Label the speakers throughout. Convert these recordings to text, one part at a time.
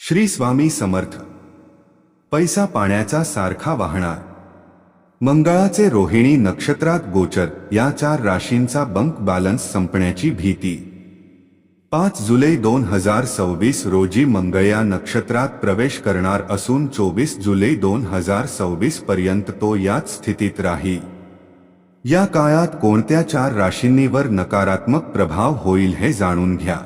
Speaker 1: श्री स्वामी समर्थ. पैसा पाण्याचा सारखा वाहणार. मंगळाचे रोहिणी नक्षत्रात गोचर. या 4 राशींचा बँक बॅलन्स संपण्याची भीती. 5 जुलै 2026 रोजी मंगळ या नक्षत्रात प्रवेश करणार असून 24 जुलै 2026 पर्यंत तो याच स्थितीत राहील. या काळात कोणत्या 4 राशींवर नकारात्मक प्रभाव होईल हे जाणून घ्या.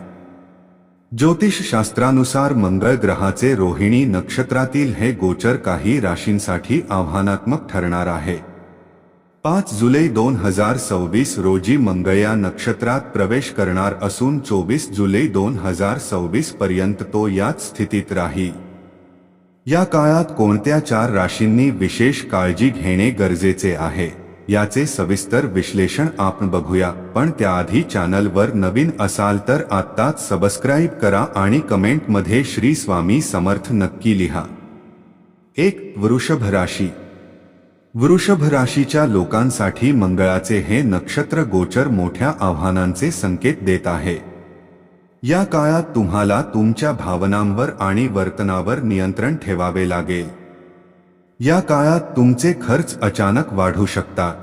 Speaker 1: ज्योतिषशास्त्रानुसार मंगळ ग्रहाचे रोहिणी नक्षत्रातील हे गोचर काही राशींसाठी आव्हानात्मक ठरणार आहे. 5 जुलै 2026 रोजी मंगळ या नक्षत्रात प्रवेश करणार असून 24 जुलै 2026 पर्यंत तो याच स्थितीत राहील. या काळात कोणत्या 4 राशींनी विशेष काळजी घेणे गरजेचे आहे याचे सविस्तर विश्लेषण आपण बघूया. पण त्याआधी चॅनलवर नवीन असाल तर आत्ताच सबस्क्राइब करा आणि कमेंटमध्ये श्री स्वामी समर्थ नक्की लिहा. 1. वृषभ राशी. वृषभ राशीच्या लोकांसाठी मंगळाचे हे नक्षत्र गोचर मोठ्या आव्हानांचे संकेत देत आहे. या काळात तुम्हाला तुमच्या भावनांवर आणि वर्तनावर नियंत्रण ठेवावे लागेल. या काळात तुमचे खर्च अचानक वाढू शकतात.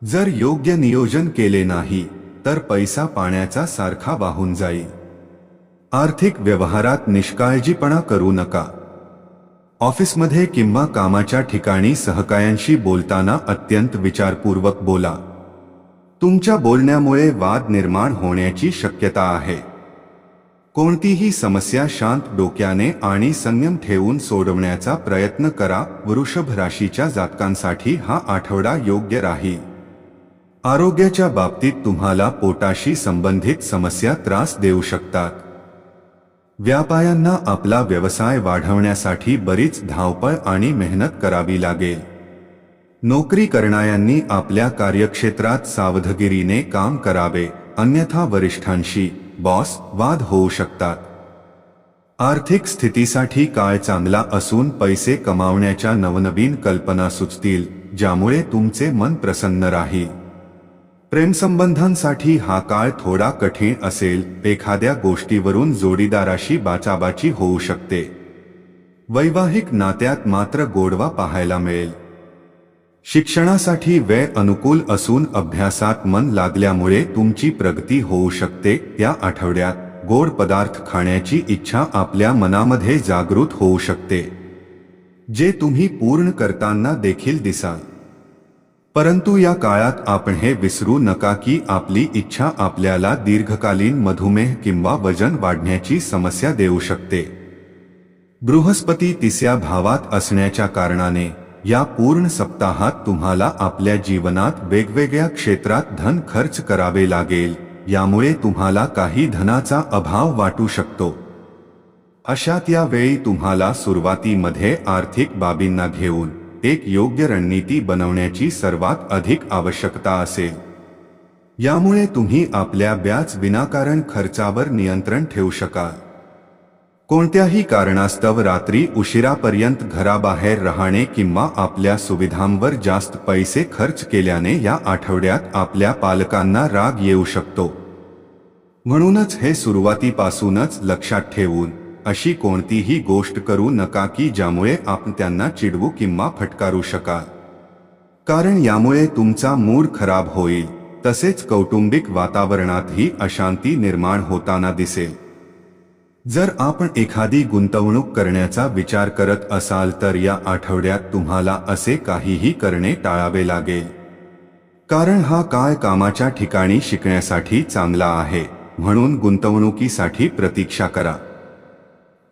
Speaker 1: जर योग्य नियोजन केले नाही तर पैसा पाण्याचा सारखा वाहून जाईल. आर्थिक व्यवहारात निष्काळजीपणा करू नका. ऑफिसमध्ये किंवा कामाच्या ठिकाणी सहकाऱ्यांशी बोलताना अत्यंत विचारपूर्वक बोला. तुमच्या बोलण्यामुळे वाद निर्माण होण्याची शक्यता आहे. कोणतीही समस्या शांत डोक्याने आणि संयम ठेवून सोडवण्याचा प्रयत्न करा. वृषभ राशीच्या जातकांसाठी हा आठवडा योग्य राहील. आरोग्याच्या बाबतीत तुम्हाला पोटाशी संबंधित समस्या त्रास देऊ शकतात. व्यापाऱ्यांना आपला व्यवसाय वाढवण्यासाठी बरीच धावपळ आणि मेहनत करावी लागेल. नोकरी करणाऱ्यांनी आपल्या कार्यक्षेत्रात सावधगिरीने काम करावे, अन्यथा वरिष्ठांशी बॉस वाद होऊ शकतात. आर्थिक स्थितीसाठी काळ चांगला असून पैसे कमावण्याच्या नवनवीन कल्पना सुचतील, ज्यामुळे तुमचे मन प्रसन्न राहील. प्रेमसंबंधांसाठी हा काळ थोडा कठीण असेल. एखाद्या गोष्टीवरून जोडीदाराशी बाचाबाची होऊ शकते. वैवाहिक नात्यात मात्र गोडवा पाहायला मिळेल. शिक्षणासाठी वेळ अनुकूल असून अभ्यासात मन लागल्यामुळे तुमची प्रगती होऊ शकते. या आठवड्यात गोड पदार्थ खाण्याची इच्छा आपल्या मनामध्ये जागृत होऊ शकते, जे तुम्ही पूर्ण करताना देखील दिसाल. परंतु या काळात आपण हे विसरू नका की आपली इच्छा आपल्याला दीर्घकालीन मधुमेह किंवा वजन वाढण्याची समस्या देऊ शकते. बृहस्पती 3ऱ्या भावात असण्याच्या कारणाने या पूर्ण सप्ताहात तुम्हाला आपल्या जीवनात वेगवेगळ्या क्षेत्रात धन खर्च करावे लागेल. यामुळे तुम्हाला काही धनाचा अभाव वाटू शकतो. अशात या वेळी तुम्हाला सुरुवातीमध्ये आर्थिक बाबींना घेऊन एक योग्य रणनीती बनवण्याची सर्वात अधिक आवश्यकता असेल. यामुळे तुम्ही आपल्या ब्याज विनाकारण खर्चावर नियंत्रण ठेवू शकाल. कोणत्याही कारणास्तव रात्री उशिरापर्यंत घराबाहेर राहणे किंवा आपल्या सुविधांवर जास्त पैसे खर्च केल्याने या आठवड्यात आपल्या पालकांना राग येऊ शकतो. म्हणूनच हे सुरुवातीपासूनच लक्षात ठेवून अशी कोणतीही गोष्ट करू नका की ज्यामुळे आपण त्यांना चिडवू किंवा फटकारू शकाल, कारण यामुळे तुमचा मूड खराब होईल. तसेच कौटुंबिक वातावरणातही अशांती निर्माण होताना दिसेल. जर आपण एखादी गुंतवणूक करण्याचा विचार करत असाल तर या आठवड्यात तुम्हाला असे काहीही करणे टाळावे लागेल, कारण हा काळ कामाच्या ठिकाणी शिकण्यासाठी चांगला आहे. म्हणून गुंतवणुकीसाठी प्रतीक्षा करा.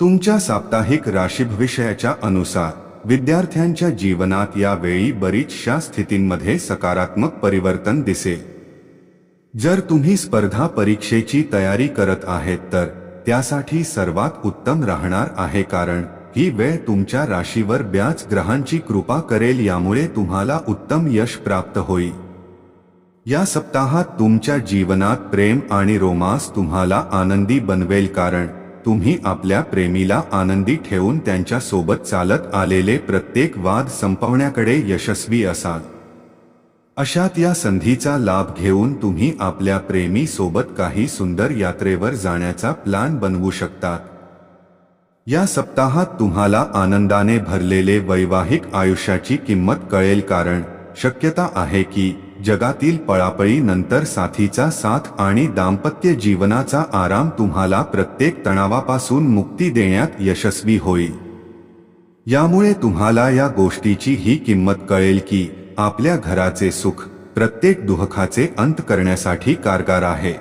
Speaker 1: तुमच्या साप्ताहिक राशीभविष्याच्या अनुसार विद्यार्थ्यांच्या जीवनात या वेळी बरीचशा स्थितींमध्ये सकारात्मक परिवर्तन दिसेल. जर तुम्ही स्पर्धा परीक्षेची तयारी करत आहेत तर त्यासाठी सर्वात उत्तम राहणार आहे, कारण ही वेळ तुमच्या राशीवर ब्याज ग्रहांची कृपा करेल. यामुळे तुम्हाला उत्तम यश प्राप्त होईल. या सप्ताहात तुमच्या जीवनात प्रेम आणि रोमांस तुम्हाला आनंदी बनवेल, कारण तुम्ही आपल्या प्रेमीला आनंदी ठेवून त्यांच्या सोबत चालत आलेले प्रत्येक वाद संपवण्याकडे यशस्वी असाल. अशात या संधीचा लाभ घेऊन तुम्ही आपल्या प्रेमी सोबत काही सुंदर यात्रेवर जाण्याचा प्लॅन बनवू शकतात. या सप्ताहात तुम्हाला आनंदाने भरलेले वैवाहिक आयुष्याची किंमत कळेल, कारण शक्यता आहे की जगातील पळापळीनंतर साथीचा साथ आणि दाम्पत्य जीवनाचा आराम तुम्हाला प्रत्येक तणावापासून मुक्ती देण्यात यशस्वी होईल. यामुळे तुम्हाला या गोष्टीची ही किंमत कळेल की आपल्या घराचे सुख प्रत्येक दुःखाचे अंत करण्यासाठी कारगर आहे.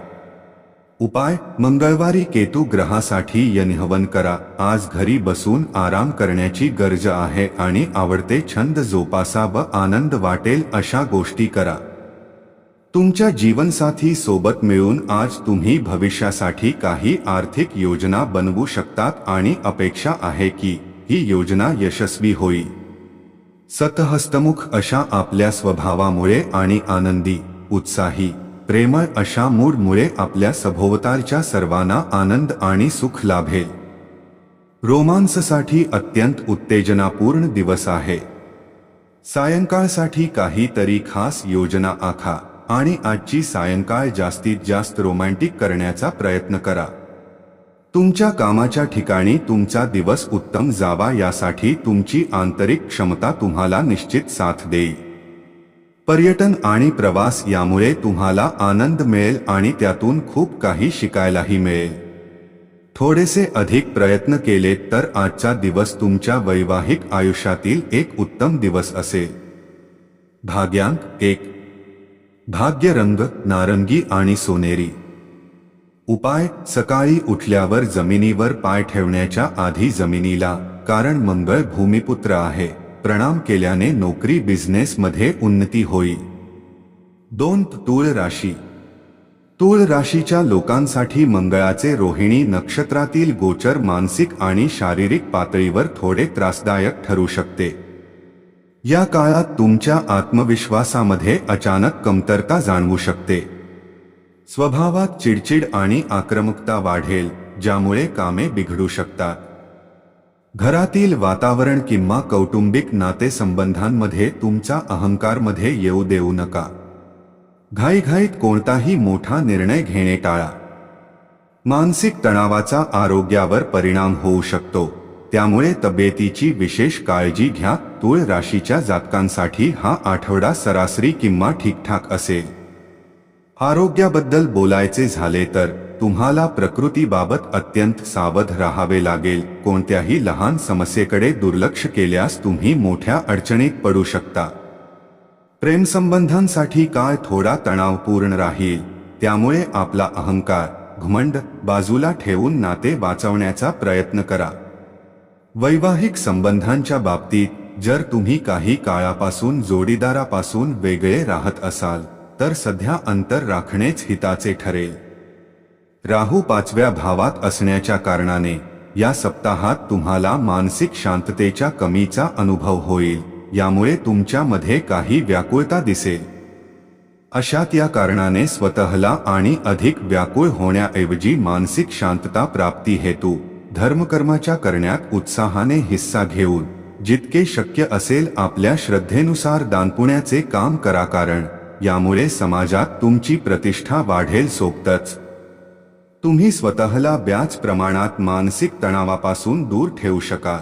Speaker 1: उपाय: मंगळवारी केतू ग्रहासाठी यज्ञहवन करा. आज घरी बसून आराम करण्याची गरज आहे आणि आवडते छंद जोपासा व आनंद वाटेल अशा गोष्टी करा. तुमच्या जीवनसाथी सोबत मिळून आज तुम्ही भविष्यासाठी काही आर्थिक योजना बनवू शकतात आणि अपेक्षा आहे की ही योजना यशस्वी होईल. सतहस्तमुख अशा आपल्या स्वभावामुळे आणि आनंदी, उत्साही, प्रेमळ अशा मूडमुळे आपल्या सभोवतालच्या सर्वांना आनंद आणि सुख लाभेल. रोमांससाठी अत्यंत उत्तेजनापूर्ण दिवस आहे. सायंकाळसाठी काहीतरी खास योजना आखा आणि आजची सायंकाळ जास्तीत जास्त रोमॅन्टिक करण्याचा प्रयत्न करा. तुमच्या कामाच्या ठिकाणी तुमचा दिवस उत्तम जावा यासाठी तुमची आंतरिक क्षमता तुम्हाला निश्चित साथ देईल. पर्यटन आणि प्रवास यामुळे तुम्हाला आनंद मिळेल आणि त्यातून खूप काही शिकायलाही मिळेल. थोडेसे अधिक प्रयत्न केले तर आजचा दिवस तुमच्या वैवाहिक आयुष्यातील एक उत्तम दिवस असेल. भाग्यांक 1. भाग्य रंग नारंगी आणि सोनेरी. उपाय: सकाळी उठल्यावर जमिनीवर पाय ठेवण्याच्या आधी जमिनीला, कारण मंगळ भूमिपुत्र आहे, प्रणाम केल्याने नोकरी बिझनेसमध्ये उन्नती होईल. 2. तूळ राशी. तूळ राशीच्या लोकांसाठी मंगळाचे रोहिणी नक्षत्रातील गोचर मानसिक आणि शारीरिक पातळीवर थोडे त्रासदायक ठरू शकते. या काळात तुमच्या आत्मविश्वासामध्ये अचानक कमतरता जाणवू शकते. स्वभावात चिडचिड आणि आक्रमकता वाढेल, ज्यामुळे कामे बिघडू शकतात. घरातील वातावरण किंवा कौटुंबिक नातेसंबंधांमध्ये तुमचा अहंकारमध्ये येऊ देऊ नका. घाईघाईत कोणताही मोठा निर्णय घेणे टाळा. मानसिक तणावाचा आरोग्यावर परिणाम होऊ शकतो, त्यामुळे तब्येतीची विशेष काळजी घ्या. तूळ राशीच्या जातकांसाठी हा आठवडा सरासरी किंवा ठीकठाक असेल. आरोग्याबद्दल बोलायचे झाले तर तुम्हाला प्रकृतीबाबत अत्यंत सावध राहावे लागेल. कोणत्याही लहान समस्येकडे दुर्लक्ष केल्यास तुम्ही मोठ्या अडचणीत पडू शकता. प्रेमसंबंधांसाठी काळ थोडा तणावपूर्ण राहील, त्यामुळे आपला अहंकार, घमंड बाजूला ठेवून नाते वाचवण्याचा प्रयत्न करा. वैवाहिक संबंधांच्या बाबतीत जर तुम्ही काही काळापासून जोडीदारापासून वेगळे राहत असाल तर सध्या अंतर राखणेच हिताचे ठरेल. राहू 5व्या भावात असण्याच्या कारणाने या सप्ताहात तुम्हाला मानसिक शांततेच्या कमीचा अनुभव होईल. यामुळे तुमच्यामध्ये काही व्याकुळता दिसेल. अशात या कारणाने स्वतःला आणि अधिक व्याकुळ होण्याऐवजी मानसिक शांतता प्राप्ती हेतू धर्मकर्माच्या करण्यात उत्साहाने हिस्सा घेऊन जितके शक्य असेल आपल्या श्रद्धेनुसार दानपुण्याचे काम करा, कारण यामुळे समाजात तुमची प्रतिष्ठा वाढेल. सोबतच तुम्ही स्वतःला बऱ्याच प्रमाणात मानसिक तणावापासून दूर ठेवू शकाल.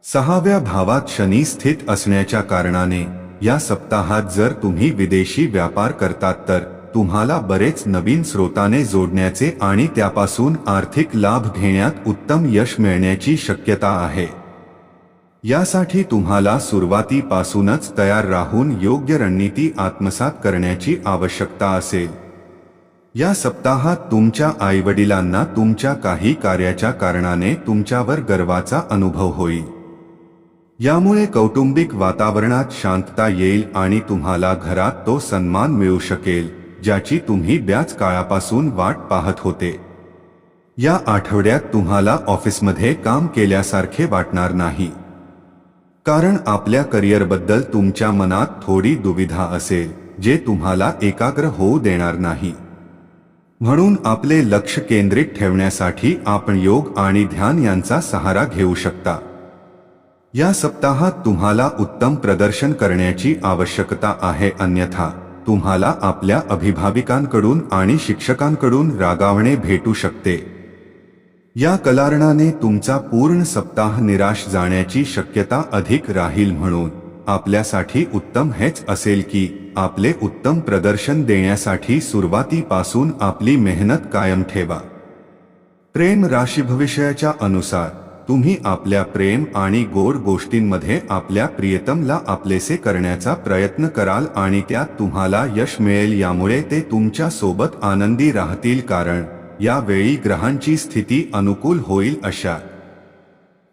Speaker 1: 6व्या भावात शनी स्थित असण्याच्या कारणाने या सप्ताहात जर तुम्ही विदेशी व्यापार करतात तर तुम्हाला बरेच नवीन स्रोताने जोडण्याचे आणि त्यापासून आर्थिक लाभ घेण्यात उत्तम यश मिळण्याची शक्यता आहे. यासाठी तुम्हाला सुरुवातीपासूनच तयार राहून योग्य रणनीती आत्मसात करण्याची आवश्यकता असेल. या सप्ताहात तुमच्या आईवडिलांना तुमच्या काही कार्याच्या कारणाने तुमच्यावर गर्वाचा अनुभव होईल. यामुळे कौटुंबिक वातावरणात शांतता येईल आणि तुम्हाला घरात तो सन्मान मिळू शकेल ज्याची तुम्ही बऱ्याच काळापासून वाट पाहत होते. या आठवड्यात तुम्हाला ऑफिसमध्ये काम केल्यासारखे वाटणार नाही, कारण आपल्या करिअरबद्दल तुमच्या मनात थोडी दुविधा असेल जे तुम्हाला एकाग्र होऊ देणार नाही. म्हणून आपले लक्ष केंद्रित ठेवण्यासाठी आपण योग आणि ध्यान यांचा सहारा घेऊ शकता. या सप्ताहात तुम्हाला उत्तम प्रदर्शन करण्याची आवश्यकता आहे, अन्यथा तुम्हाला आपल्या अभिभावकांकडून आणि शिक्षकांकडून रागावणे भेटू शकते. या कलारणाने तुमचा पूर्ण सप्ताह निराश जाण्याची शक्यता अधिक राहील, म्हणून आपल्यासाठी उत्तम हेच असेल की आपले उत्तम प्रदर्शन देण्यासाठी सुरुवातीपासून आपली मेहनत कायम ठेवा. प्रेम राशी भविष्याच्या अनुसार तुम्ही आपल्या प्रेम आणि गोड गोष्टींमध्ये आपल्या प्रियतमला आपलेसे करण्याचा प्रयत्न कराल आणि त्यात तुम्हाला यश मिळेल. यामुळे ते तुमच्या सोबत आनंदी राहतील, कारण यावेळी ग्रहांची स्थिती अनुकूल होईल. अशा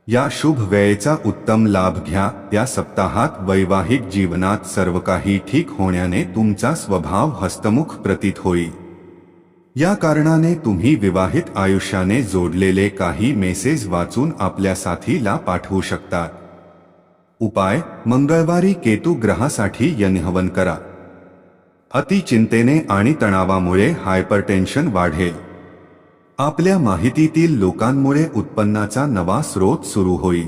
Speaker 1: या शुभ वेळेचा उत्तम लाभ घ्या. या सप्ताहात वैवाहिक जीवनात सर्व काही ठीक होण्याने तुमचा स्वभाव हस्तमुख प्रतीत होईल. या कारणाने तुम्ही विवाहित आयुष्याने जोडलेले काही मेसेज वाचून आपल्या साथीला पाठवू शकता. उपाय: मंगळवारी केतू ग्रहासाठी यज्ञहवन करा. अति चिंतेने आणि तणावामुळे हायपरटेन्शन वाढेल. आपल्या माहितीतील लोकांमुळे उत्पन्नाचा नवा स्रोत सुरू होईल.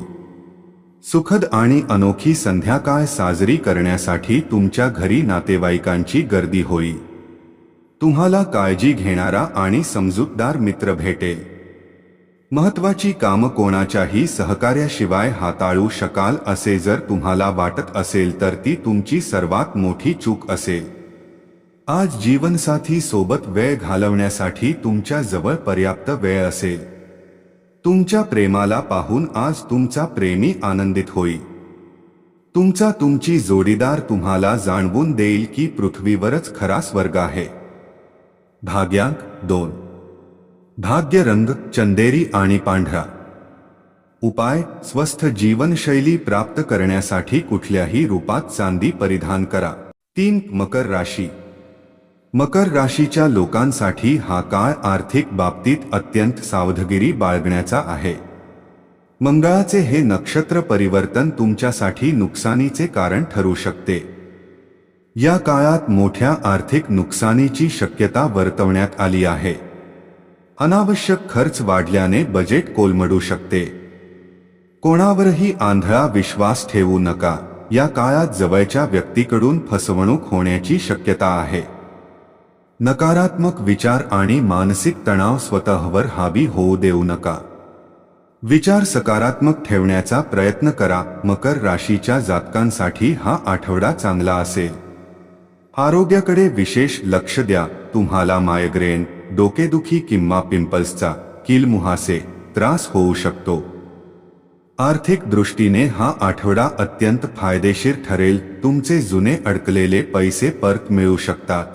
Speaker 1: सुखद आणि अनोखी संध्याकाळ साजरी करण्यासाठी तुमच्या घरी नातेवाईकांची गर्दी होईल. तुम्हाला काळजी घेणारा आणि समजूतदार मित्र भेटेल. महत्त्वाची कामं कोणाच्याही सहकार्याशिवाय हाताळू शकाल असे जर तुम्हाला वाटत असेल तर ती तुमची सर्वात मोठी चूक असेल. आज जीवनसाथी सोबत वेळ घालवण्यासाठी तुमच्या जवळ पर्याप्त वेळ असेल. तुमच्या प्रेमाला पाहून आज तुमचा प्रेमी आनंदित होईल. तुमची जोडीदार तुम्हाला जाणवून देईल की पृथ्वीवरच खरा स्वर्ग आहे. भाग्यांक 2. भाग्य रंग चंदेरी आणि पांढरा. उपाय: स्वस्थ जीवनशैली प्राप्त करण्यासाठी कुठल्याही रूपात चांदी परिधान करा. 3. मकर राशी. मकर राशीच्या लोकांसाठी हा काळ आर्थिक बाबतीत अत्यंत सावधगिरी बाळगण्याचा आहे. मंगळाचे हे नक्षत्र परिवर्तन तुमच्यासाठी नुकसानीचे कारण ठरू शकते. या काळात मोठ्या आर्थिक नुकसानीची शक्यता वर्तवण्यात आली आहे. अनावश्यक खर्च वाढल्याने बजेट कोलमडू शकते. कोणावरही आंधळा विश्वास ठेवू नका. या काळात जवळच्या व्यक्तीकडून फसवणूक होण्याची शक्यता आहे. नकारात्मक विचार आणि मानसिक तणाव स्वतःवर हावी होऊ देऊ नका. विचार सकारात्मक ठेवण्याचा प्रयत्न करा. मकर राशीच्या जातकांसाठी हा आठवडा चांगला असेल. आरोग्याकडे विशेष लक्ष द्या. तुम्हाला मायग्रेन, डोकेदुखी किंवा पिंपल्सचा किलमुहासे त्रास होऊ शकतो. आर्थिक दृष्टीने हा आठवडा अत्यंत फायदेशीर ठरेल. तुमचे जुने अडकलेले पैसे परत मिळू शकतात.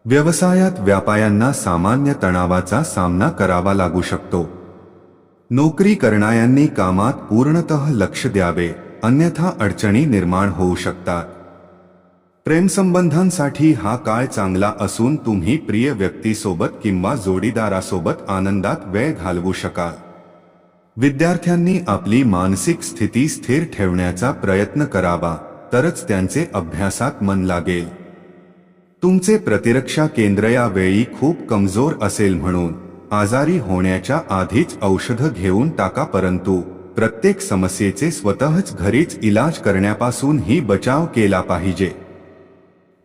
Speaker 1: व्यवसायात व्यापाऱ्यांना सामान्य तणावाचा सामना करावा लागू शकतो. नोकरी करणाऱ्यांनी कामात पूर्णतः लक्ष द्यावे, अन्यथा अडचणी निर्माण होऊ शकतात. प्रेमसंबंधांसाठी हा काळ चांगला असून तुम्ही प्रिय व्यक्तीसोबत किंवा जोडीदारासोबत आनंदात वेळ घालवू शकाल. विद्यार्थ्यांनी आपली मानसिक स्थिती स्थिर ठेवण्याचा प्रयत्न करावा, तरच त्यांचे अभ्यासात मन लागेल. तुमचे प्रतिरक्षा केंद्र या वेळी खूप कमजोर असेल, म्हणून आजारी होण्याच्या आधीच औषध घेऊन टाका. परंतु प्रत्येक समस्येचे स्वतःच घरीच इलाज करण्यापासून ही बचाव केला पाहिजे.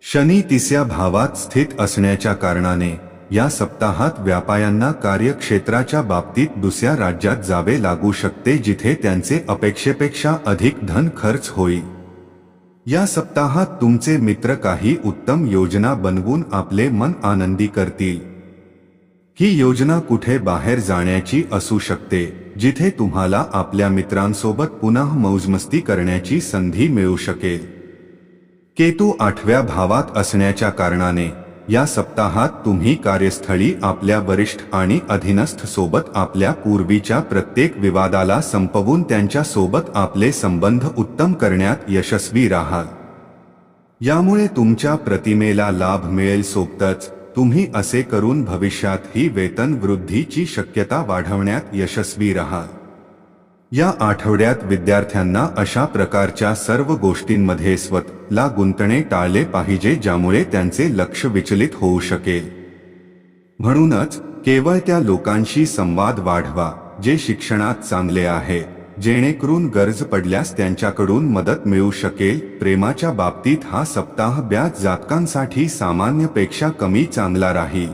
Speaker 1: शनी 3ऱ्या भावात स्थित असण्याच्या कारणाने या सप्ताहात व्यापाऱ्यांना कार्यक्षेत्राच्या बाबतीत दुसऱ्या राज्यात जावे लागू शकते, जिथे त्यांचे अपेक्षेपेक्षा अधिक धन खर्च होईल. या सप्ताहात तुमचे मित्र काही उत्तम योजना बनवून आपले मन आनंदी करतील. ही योजना कुठे बाहेर जाण्याची असू शकते, जिथे तुम्हाला आपल्या मित्रांसोबत पुन्हा मौजमस्ती करण्याची संधी मिळू शकेल. केतू 8व्या भावात असण्याच्या कारणाने या सप्ताहात तुम्ही कार्यस्थळी आपल्या वरिष्ठ आणि अधीनस्थ सोबत आपल्या पूर्वीच्या प्रत्येक विवादाला संपवून त्यांच्या सोबत आपले संबंध उत्तम करण्यात यशस्वी राहाल. यामुळे तुमच्या प्रतिमेला लाभ मिळेल. सोबतच तुम्ही असे करून भविष्यात ही वेतन वृद्धीची शक्यता वाढवण्यात यशस्वी राहाल. या आठवड्यात विद्यार्थ्यांना अशा प्रकारच्या सर्व गोष्टींमध्ये स्वतःला गुंतणे टाळले पाहिजे ज्यामुळे त्यांचे लक्ष विचलित होऊ शकेल. म्हणूनच केवळ त्या लोकांशी संवाद वाढवा जे शिक्षणात चांगले आहे, जेणेकरून गरज पडल्यास त्यांच्याकडून मदत मिळू शकेल. प्रेमाच्या बाबतीत हा सप्ताह बऱ्याच जातकांसाठी सामान्यपेक्षा कमी चांगला राहील.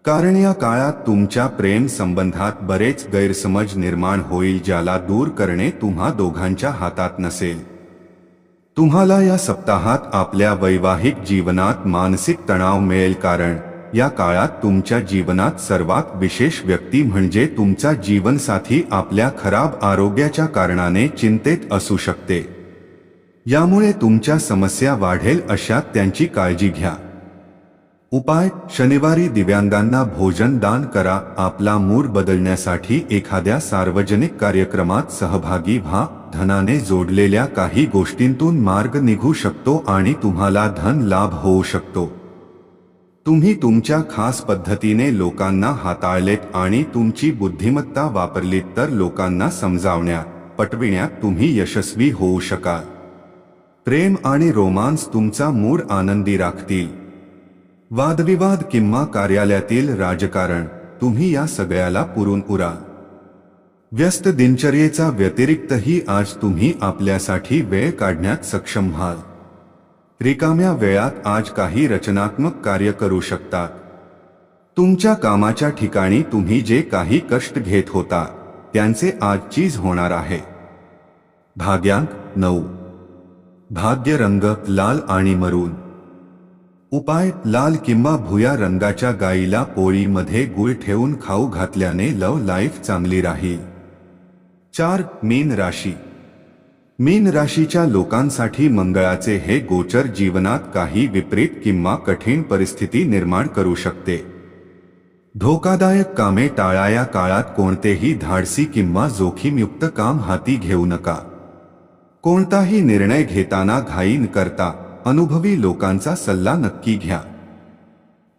Speaker 1: कारण या काळात तुमच्या प्रेम संबंधात बरेच गैरसमज निर्माण होईल, ज्याला दूर करणे तुम्हा दोघांच्या हातात नसेल. तुम्हाला या सप्ताहात आपल्या वैवाहिक जीवनात मानसिक तणाव मिळेल, कारण या काळात तुमच्या जीवनात सर्वात विशेष व्यक्ती म्हणजे तुमचा जीवनसाथी आपल्या खराब आरोग्याच्या कारणाने चिंतेत असू शकते. यामुळे तुमच्या समस्या वाढेल, अशात त्यांची काळजी घ्या. उपाय: शनिवारी दिव्यांगांना भोजन दान करा. आपला मूड बदलण्यासाठी एखाद्या सार्वजनिक कार्यक्रमात सहभागी व्हा. धनाने जोडलेल्या काही गोष्टींतून मार्ग निघू शकतो आणि तुम्हाला धन लाभ होऊ शकतो. तुम्ही तुमच्या खास पद्धतीने लोकांना हाताळलेत आणि तुमची बुद्धिमत्ता वापरलीत तर लोकांना समजावण्यात, पटविण्यात तुम्ही यशस्वी होऊ शकाल. प्रेम आणि रोमांस तुमचा मूड आनंदी राखतील. वादविवाद किंवा कार्यालयातील राजकारण, तुम्ही या सगळ्याला पुरून उराल. व्यस्त दिनचर्येचा व्यतिरिक्तही आज तुम्ही आपल्यासाठी वेळ काढण्यात सक्षम व्हाल. रिकाम्या वेळात आज काही रचनात्मक कार्य करू शकता. तुमच्या कामाच्या ठिकाणी तुम्ही जे काही कष्ट घेत होता त्यांचे आज चीज होणार आहे. भाग्यांक 9. भाग्य रंग लाल आणि मरून. उपाय: लाल किंवा भुया रंगाच्या गाईला पोळीमध्ये गूळ ठेवून खाऊ घातल्याने लव लाईफ चांगली राहील. 4. मीन राशी. मीन राशीच्या लोकांसाठी मंगळाचे हे गोचर जीवनात काही विपरीत किंवा कठीण परिस्थिती निर्माण करू शकते. धोकादायक कामे टाळा. या काळात कोणतेही धाडसी किंवा जोखीमयुक्त काम हाती घेऊ नका. कोणताही निर्णय घेताना घाई न करता अनुभवी लोकांचा सल्ला नक्की घ्या.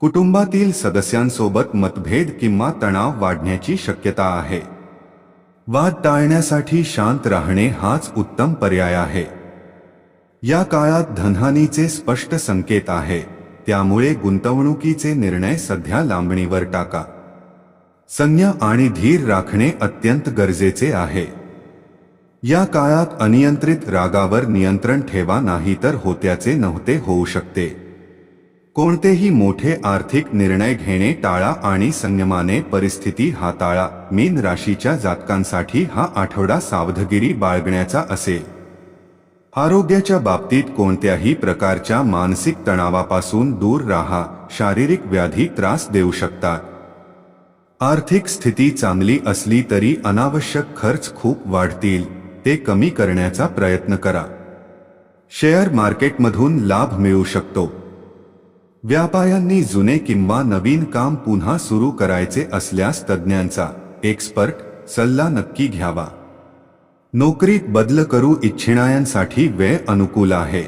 Speaker 1: कुटुंबातील सदस्यांसोबत मतभेद किंवा तणाव वाढण्याची शक्यता आहे. वाद टाळण्यासाठी शांत राहणे हाच उत्तम पर्याय आहे. या काळात धनहानीचे स्पष्ट संकेत आहे, त्यामुळे गुंतवणुकीचे निर्णय सध्या लांबणीवर टाका. संयम आणि धीर राखणे अत्यंत गरजेचे आहे. या काळात अनियंत्रित रागावर नियंत्रण ठेवा, नाहीतर होत्याचे नव्हते होऊ शकते. कोणतेही मोठे आर्थिक निर्णय घेणे टाळा आणि संयमाने परिस्थिती हाताळा. मीन राशीच्या जातकांसाठी हा आठवडा सावधगिरी बाळगण्याचा असेल. आरोग्याच्या बाबतीत कोणत्याही प्रकारच्या मानसिक तणावापासून दूर राहा. शारीरिक व्याधी त्रास देऊ शकतात. आर्थिक स्थिती चांगली असली तरी अनावश्यक खर्च खूप वाढतील, ते कमी करण्याचा प्रयत्न करा. शेअर मार्केटमधून लाभ मिळू शकतो. व्यापाऱ्यांनी जुने किंवा नवीन काम पुन्हा सुरू करायचे असल्यास तज्ज्ञांचा एक्सपर्ट सल्ला नक्की घ्यावा. नोकरीत बदल करू इच्छिणाऱ्यांसाठी वेळ अनुकूल आहे.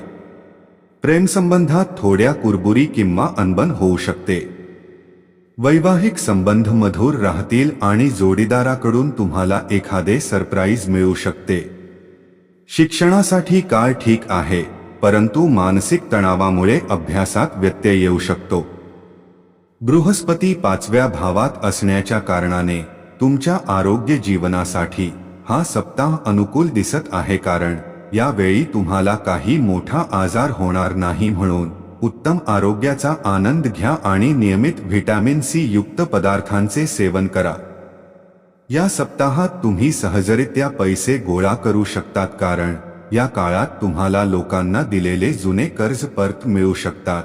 Speaker 1: प्रेमसंबंधात थोड्या कुरबुरी किंवा अनबन होऊ शकते. वैवाहिक संबंध मधुर राहतील आणि जोडीदाराकडून तुम्हाला एखादे सरप्राईज मिळू शकते. शिक्षणासाठी काळ ठीक आहे, परंतु मानसिक तणावामुळे अभ्यासात व्यत्यय येऊ शकतो. बृहस्पती 5व्या भावात असण्याच्या कारणाने तुमच्या आरोग्य जीवनासाठी हा सप्ताह अनुकूल दिसत आहे, कारण यावेळी तुम्हाला काही मोठा आजार होणार नाही. म्हणून उत्तम आरोग्याचा आनंद घ्या आणि नियमित व्हिटॅमिन सी युक्त पदार्थांचे सेवन करा. या सप्ताहात तुम्ही सहजरित्या पैसे गोळा करू शकतात, कारण या काळात तुम्हाला लोकांना दिलेले जुने कर्ज परत मिळू शकतात.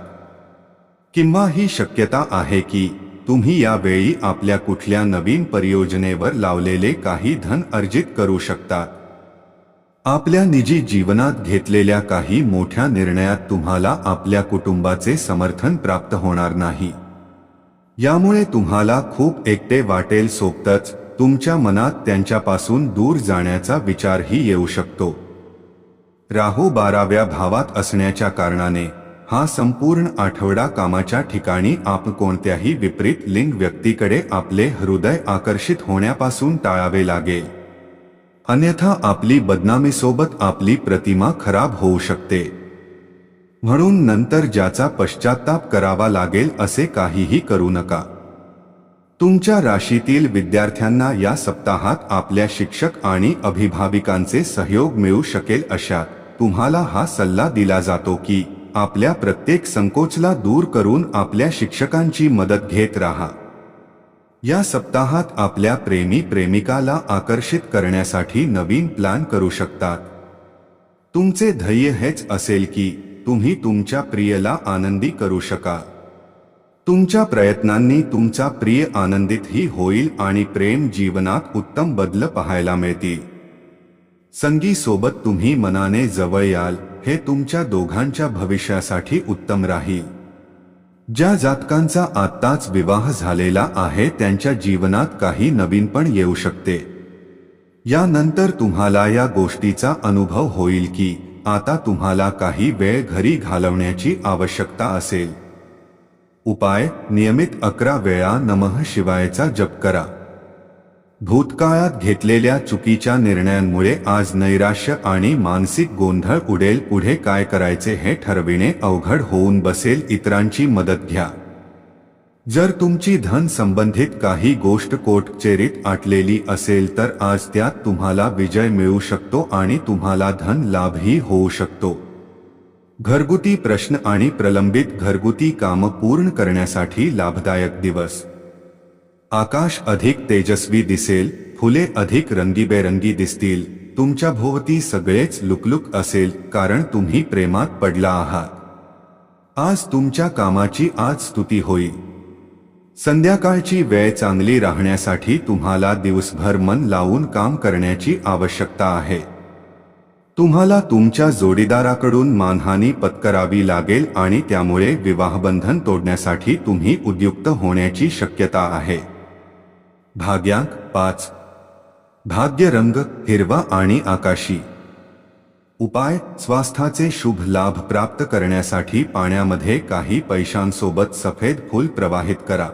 Speaker 1: किंवा ही शक्यता आहे की तुम्ही यावेळी आपल्या कुठल्या नवीन परियोजनेवर लावलेले काही धन अर्जित करू शकता. आपल्या निजी जीवनात घेतलेल्या काही मोठ्या निर्णयात तुम्हाला आपल्या कुटुंबाचे समर्थन प्राप्त होणार नाही. यामुळे तुम्हाला खूप एकटे वाटेल. सोबतच तुमच्या मनात त्यांच्यापासून दूर जाण्याचा विचारही येऊ शकतो. राहू 12व्या भावात असण्याच्या कारणाने हा संपूर्ण आठवडा कामाच्या ठिकाणी आपण कोणत्याही विपरीत लिंग व्यक्तीकडे आपले हृदय आकर्षित होण्यापासून टाळावे लागेल. अन्यथा आपली बदनामीसोबत आपली प्रतिमा खराब होऊ शकते. म्हणून नंतर ज्याचा पश्चात्ताप करावा लागेल असे काहीही करू नका. तुमच्या राशीतील विद्यार्थ्यांना या सप्ताहात आपल्या शिक्षक आणि अभिभावकांचे सहयोग मिळू शकेल. अशात तुम्हाला हा सल्ला दिला जातो की आपल्या प्रत्येक संकोचला दूर करून आपल्या शिक्षकांची मदत घेत राहा. या सप्ताहात आपल्या प्रेमी प्रेमिकाला आकर्षित करण्यासाठी नवीन प्लॅन करू शकतात. तुमचे ध्येय हेच असेल की तुम्ही तुमच्या प्रियला आनंदी करू शकाल. तुमच्या प्रयत्नांनी तुमचा प्रिय आनंदितही होईल आणि प्रेम जीवनात उत्तम बदल पाहायला मिळतील. संगी सोबत तुम्ही मनाने जवळ याल हे तुमच्या दोघांच्या भविष्यासाठी उत्तम राहील. ज्या जातकांचा आत्ताच विवाह झालेला आहे त्यांच्या जीवनात काही नवीनपण येऊ शकते. यानंतर तुम्हाला या गोष्टीचा अनुभव होईल की आता तुम्हाला काही वेळ घरी घालवण्याची आवश्यकता असेल. उपाय: नियमित 11 वेळा नमः शिवायचा जप करा. भूतकाळात घेतलेल्या चुकीच्या निर्णयांमुळे आज नैराश्य आणि मानसिक गोंधळ उडेल. पुढे काय करायचे हे ठरविणे अवघड होऊन बसेल. इतरांची मदत घ्या. जर तुमची धन संबंधित काही गोष्ट कोर्टकचेरीत अटलेली असेल तर आज त्यात तुम्हाला विजय मिळू शकतो आणि तुम्हाला धन लाभही होऊ शकतो. घरगुती प्रश्न आणि प्रलंबित घरगुती कामं पूर्ण करण्यासाठी लाभदायक दिवस. आकाश अधिक तेजस्वी दिसेल. फुले अधिक रंगीबेरंगी दिसतील. तुमच्या भोवती सगळेच लुकलुक असेल कारण तुम्ही प्रेमात पडला आहात. आज तुमच्या कामाची आज स्तुती होईल. संध्याकाळची वेळ चांगली राहण्यासाठी तुम्हाला दिवसभर मन लावून काम करण्याची आवश्यकता आहे. तुम्हाला तुमच्या जोडीदाराकडून मानहानी पत्करावी लागेल आणि त्यामुळे विवाहबंधन तोडण्यासाठी तुम्ही उद्युक्त होण्याची शक्यता आहे. भाग्यांक 5. भाग्य रंग हिरवा आणि आकाशी. उपाय: स्वास्थ्याचे शुभ लाभ प्राप्त करण्यासाठी पाण्यामध्ये काही पैशांसोबत सफेद फूल प्रवाहित करा.